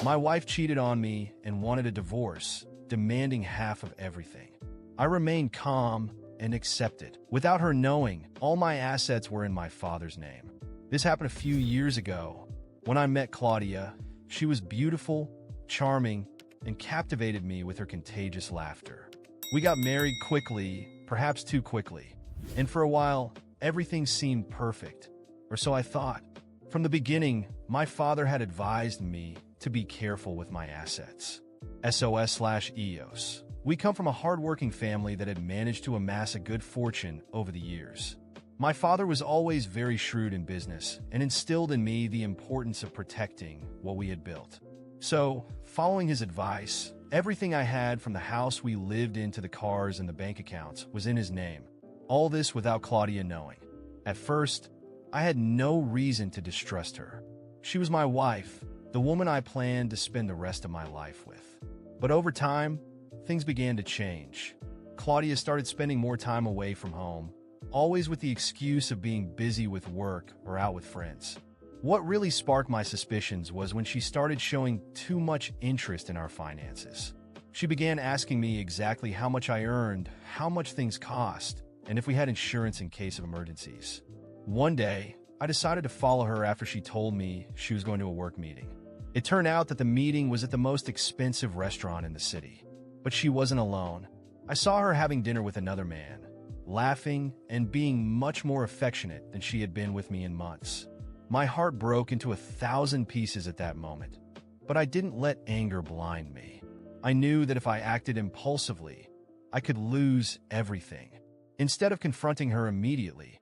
My wife cheated on me and wanted a divorce, demanding half of everything. I remained calm and accepted. Without her knowing, all my assets were in my father's name. This happened a few years ago. When I met Claudia, she was beautiful, charming, and captivated me with her contagious laughter. We got married quickly, perhaps too quickly, and for a while, everything seemed perfect, or so I thought. From the beginning, my father had advised me to be careful with my assets. SOS/EOS. We come from a hardworking family that had managed to amass a good fortune over the years. My father was always very shrewd in business and instilled in me the importance of protecting what we had built. So, following his advice, everything I had from the house we lived in to the cars and the bank accounts was in his name. All this without Claudia knowing. At first, I had no reason to distrust her. She was my wife, the woman I planned to spend the rest of my life with. But over time, things began to change. Claudia started spending more time away from home, always with the excuse of being busy with work or out with friends. What really sparked my suspicions was when she started showing too much interest in our finances. She began asking me exactly how much I earned, how much things cost, and if we had insurance in case of emergencies. One day, I decided to follow her after she told me she was going to a work meeting. It turned out that the meeting was at the most expensive restaurant in the city. But she wasn't alone. I saw her having dinner with another man, laughing and being much more affectionate than she had been with me in months. My heart broke into 1,000 pieces at that moment. But I didn't let anger blind me. I knew that if I acted impulsively, I could lose everything. Instead of confronting her immediately,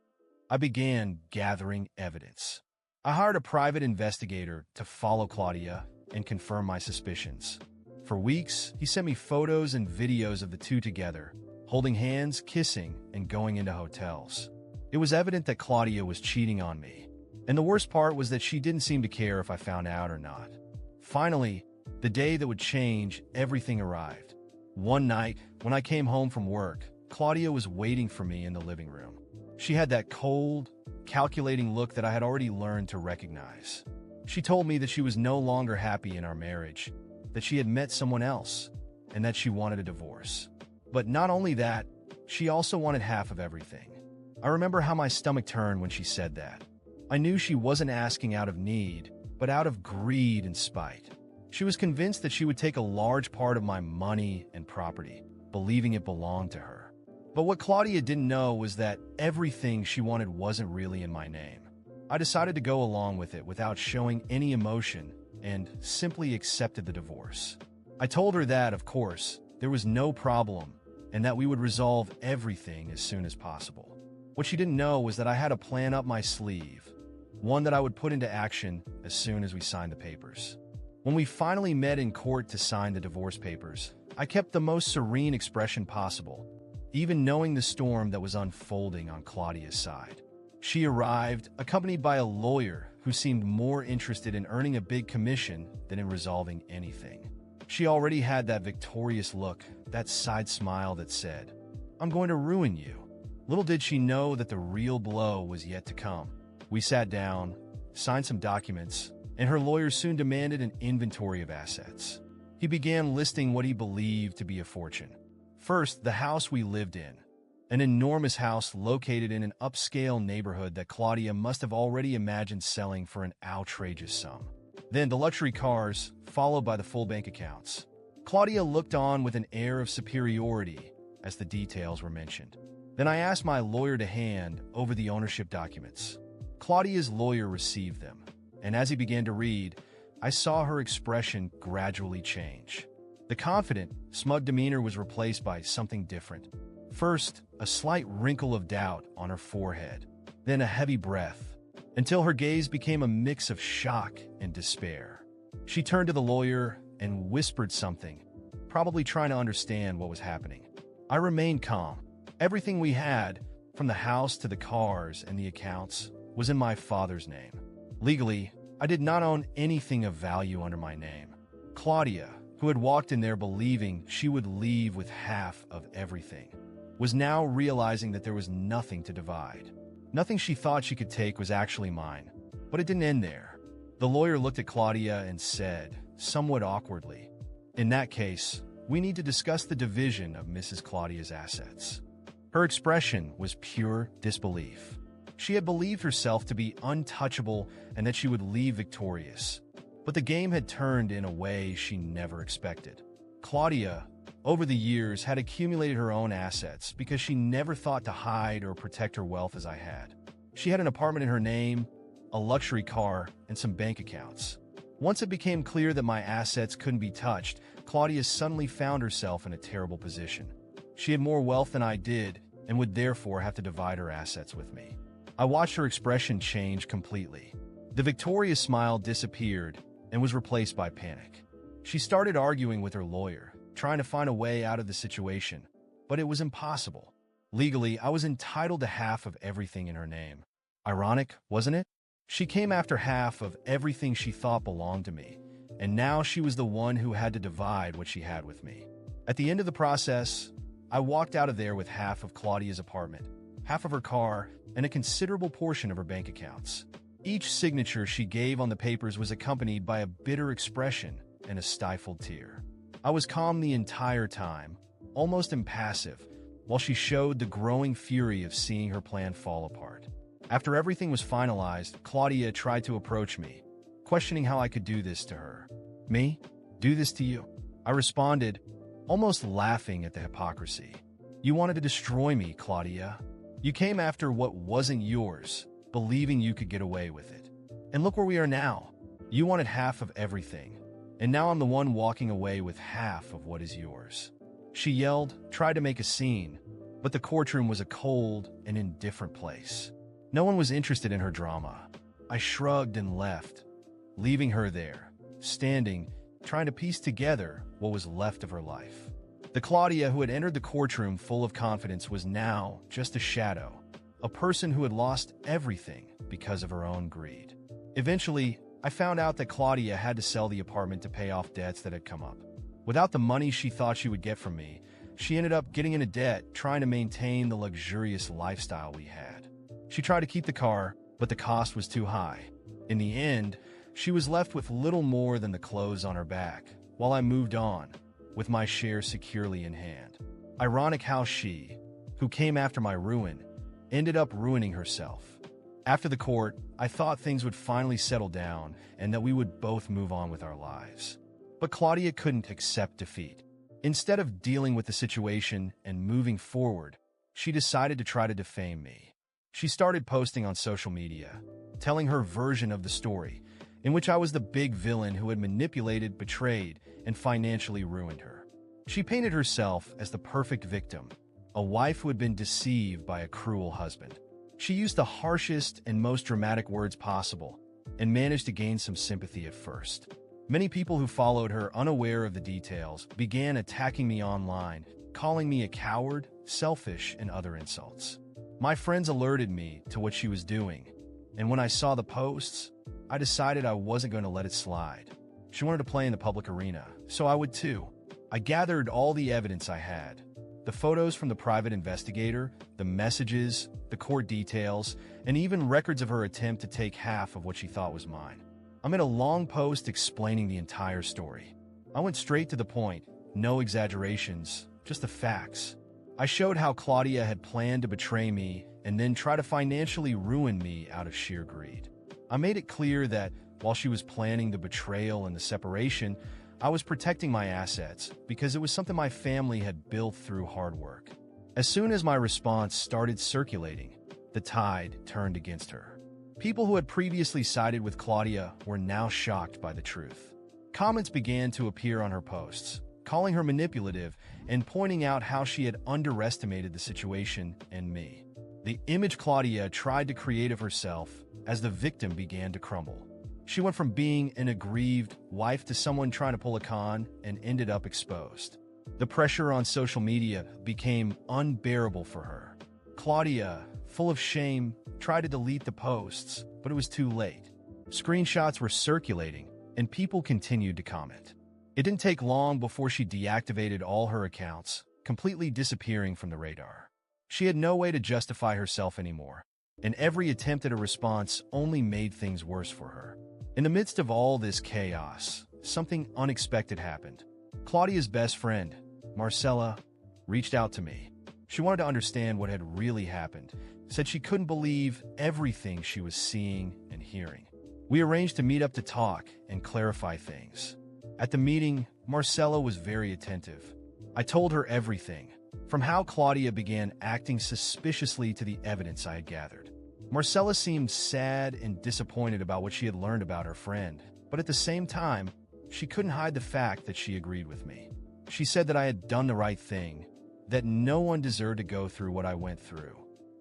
I began gathering evidence. I hired a private investigator to follow Claudia and confirm my suspicions. For weeks, he sent me photos and videos of the two together, holding hands, kissing, and going into hotels. It was evident that Claudia was cheating on me, and the worst part was that she didn't seem to care if I found out or not. Finally, the day that would change everything arrived. One night, when I came home from work, Claudia was waiting for me in the living room. She had that cold, calculating look that I had already learned to recognize. She told me that she was no longer happy in our marriage, that she had met someone else, and that she wanted a divorce. But not only that, she also wanted half of everything. I remember how my stomach turned when she said that. I knew she wasn't asking out of need, but out of greed and spite. She was convinced that she would take a large part of my money and property, believing it belonged to her. But what Claudia didn't know was that everything she wanted wasn't really in my name. I decided to go along with it without showing any emotion and simply accepted the divorce. I told her that, of course, there was no problem and that we would resolve everything as soon as possible. What she didn't know was that I had a plan up my sleeve, one that I would put into action as soon as we signed the papers. When we finally met in court to sign the divorce papers, I kept the most serene expression possible, even knowing the storm that was unfolding on Claudia's side. She arrived, accompanied by a lawyer who seemed more interested in earning a big commission than in resolving anything. She already had that victorious look, that side smile that said, "I'm going to ruin you." Little did she know that the real blow was yet to come. We sat down, signed some documents, and her lawyer soon demanded an inventory of assets. He began listing what he believed to be a fortune. First, the house we lived in, an enormous house located in an upscale neighborhood that Claudia must have already imagined selling for an outrageous sum. Then the luxury cars, followed by the full bank accounts. Claudia looked on with an air of superiority as the details were mentioned. Then I asked my lawyer to hand over the ownership documents. Claudia's lawyer received them, and as he began to read, I saw her expression gradually change. The confident, smug demeanor was replaced by something different. First, a slight wrinkle of doubt on her forehead, then a heavy breath, until her gaze became a mix of shock and despair. She turned to the lawyer and whispered something, probably trying to understand what was happening. I remained calm. Everything we had, from the house to the cars and the accounts, was in my father's name. Legally, I did not own anything of value under my name. Claudia, who had walked in there believing she would leave with half of everything, was now realizing that there was nothing to divide. Nothing she thought she could take was actually mine. But it didn't end there. The lawyer looked at Claudia and said, somewhat awkwardly. In that case, we need to discuss the division of Mrs. Claudia's assets. Her expression was pure disbelief. She had believed herself to be untouchable and that she would leave victorious. But the game had turned in a way she never expected. Claudia, over the years, had accumulated her own assets because she never thought to hide or protect her wealth as I had. She had an apartment in her name, a luxury car, and some bank accounts. Once it became clear that my assets couldn't be touched, Claudia suddenly found herself in a terrible position. She had more wealth than I did and would therefore have to divide her assets with me. I watched her expression change completely. The victorious smile disappeared and was replaced by panic. She started arguing with her lawyer, trying to find a way out of the situation, but it was impossible. Legally, I was entitled to half of everything in her name. Ironic, wasn't it? She came after half of everything she thought belonged to me, and now she was the one who had to divide what she had with me. At the end of the process, I walked out of there with half of Claudia's apartment, half of her car, and a considerable portion of her bank accounts. Each signature she gave on the papers was accompanied by a bitter expression and a stifled tear. I was calm the entire time, almost impassive, while she showed the growing fury of seeing her plan fall apart. After everything was finalized, Claudia tried to approach me, questioning how I could do this to her. Me? Do this to you? I responded, almost laughing at the hypocrisy. You wanted to destroy me, Claudia. You came after what wasn't yours, believing you could get away with it. And look where we are now. You wanted half of everything, and now I'm the one walking away with half of what is yours. She yelled, tried to make a scene, but the courtroom was a cold and indifferent place. No one was interested in her drama. I shrugged and left, leaving her there, standing, trying to piece together what was left of her life. The Claudia who had entered the courtroom full of confidence was now just a shadow, a person who had lost everything because of her own greed. Eventually, I found out that Claudia had to sell the apartment to pay off debts that had come up. Without the money she thought she would get from me, she ended up getting into debt trying to maintain the luxurious lifestyle we had. She tried to keep the car, but the cost was too high. In the end, she was left with little more than the clothes on her back, while I moved on, with my share securely in hand. Ironic how she, who came after my ruin, ended up ruining herself. After the court, I thought things would finally settle down and that we would both move on with our lives. But Claudia couldn't accept defeat. Instead of dealing with the situation and moving forward, she decided to try to defame me. She started posting on social media, telling her version of the story, in which I was the big villain who had manipulated, betrayed, and financially ruined her. She painted herself as the perfect victim, a wife who had been deceived by a cruel husband. She used the harshest and most dramatic words possible and managed to gain some sympathy at first. Many people who followed her, unaware of the details, began attacking me online, calling me a coward, selfish, and other insults. My friends alerted me to what she was doing, and when I saw the posts, I decided I wasn't going to let it slide. She wanted to play in the public arena, so I would too. I gathered all the evidence I had. The photos from the private investigator, the messages, the court details, and even records of her attempt to take half of what she thought was mine. I made a long post explaining the entire story. I went straight to the point, no exaggerations, just the facts. I showed how Claudia had planned to betray me and then try to financially ruin me out of sheer greed. I made it clear that while she was planning the betrayal and the separation, I was protecting my assets because it was something my family had built through hard work. As soon as my response started circulating, the tide turned against her. People who had previously sided with Claudia were now shocked by the truth. Comments began to appear on her posts, calling her manipulative and pointing out how she had underestimated the situation and me. The image Claudia tried to create of herself as the victim began to crumble. She went from being an aggrieved wife to someone trying to pull a con and ended up exposed. The pressure on social media became unbearable for her. Claudia, full of shame, tried to delete the posts, but it was too late. Screenshots were circulating, and people continued to comment. It didn't take long before she deactivated all her accounts, completely disappearing from the radar. She had no way to justify herself anymore, and every attempt at a response only made things worse for her. In the midst of all this chaos, something unexpected happened. Claudia's best friend, Marcella, reached out to me. She wanted to understand what had really happened, said she couldn't believe everything she was seeing and hearing. We arranged to meet up to talk and clarify things. At the meeting, Marcella was very attentive. I told her everything, from how Claudia began acting suspiciously to the evidence I had gathered. Marcella seemed sad and disappointed about what she had learned about her friend, but at the same time, she couldn't hide the fact that she agreed with me. She said that I had done the right thing, that no one deserved to go through what I went through.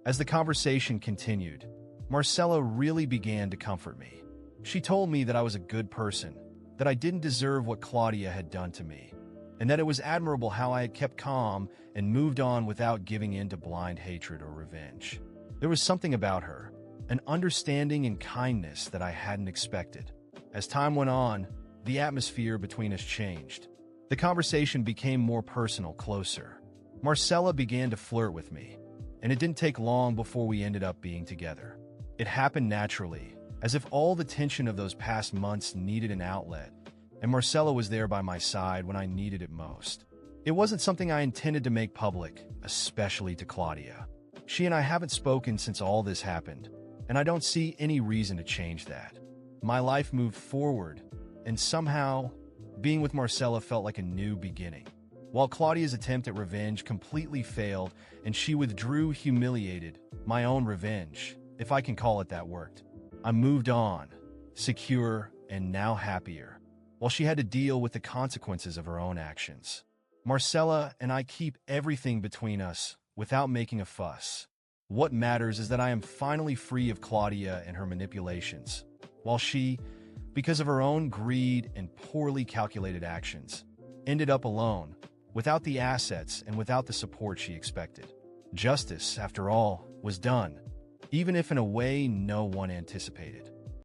As the conversation continued, Marcella really began to comfort me. She told me that I was a good person, that I didn't deserve what Claudia had done to me, and that it was admirable how I had kept calm and moved on without giving in to blind hatred or revenge. There was something about her, an understanding and kindness that I hadn't expected. As time went on, the atmosphere between us changed. The conversation became more personal, closer. Marcella began to flirt with me, and it didn't take long before we ended up being together. It happened naturally, as if all the tension of those past months needed an outlet, and Marcella was there by my side when I needed it most. It wasn't something I intended to make public, especially to Claudia. She and I haven't spoken since all this happened, and I don't see any reason to change that. My life moved forward, and somehow, being with Marcella felt like a new beginning. While Claudia's attempt at revenge completely failed and she withdrew humiliated, my own revenge, if I can call it that, worked. I moved on, secure and now happier, while she had to deal with the consequences of her own actions. Marcella and I keep everything between us without making a fuss. What matters is that I am finally free of Claudia and her manipulations, while she, because of her own greed and poorly calculated actions, ended up alone, without the assets and without the support she expected. Justice, after all, was done, even if in a way no one anticipated.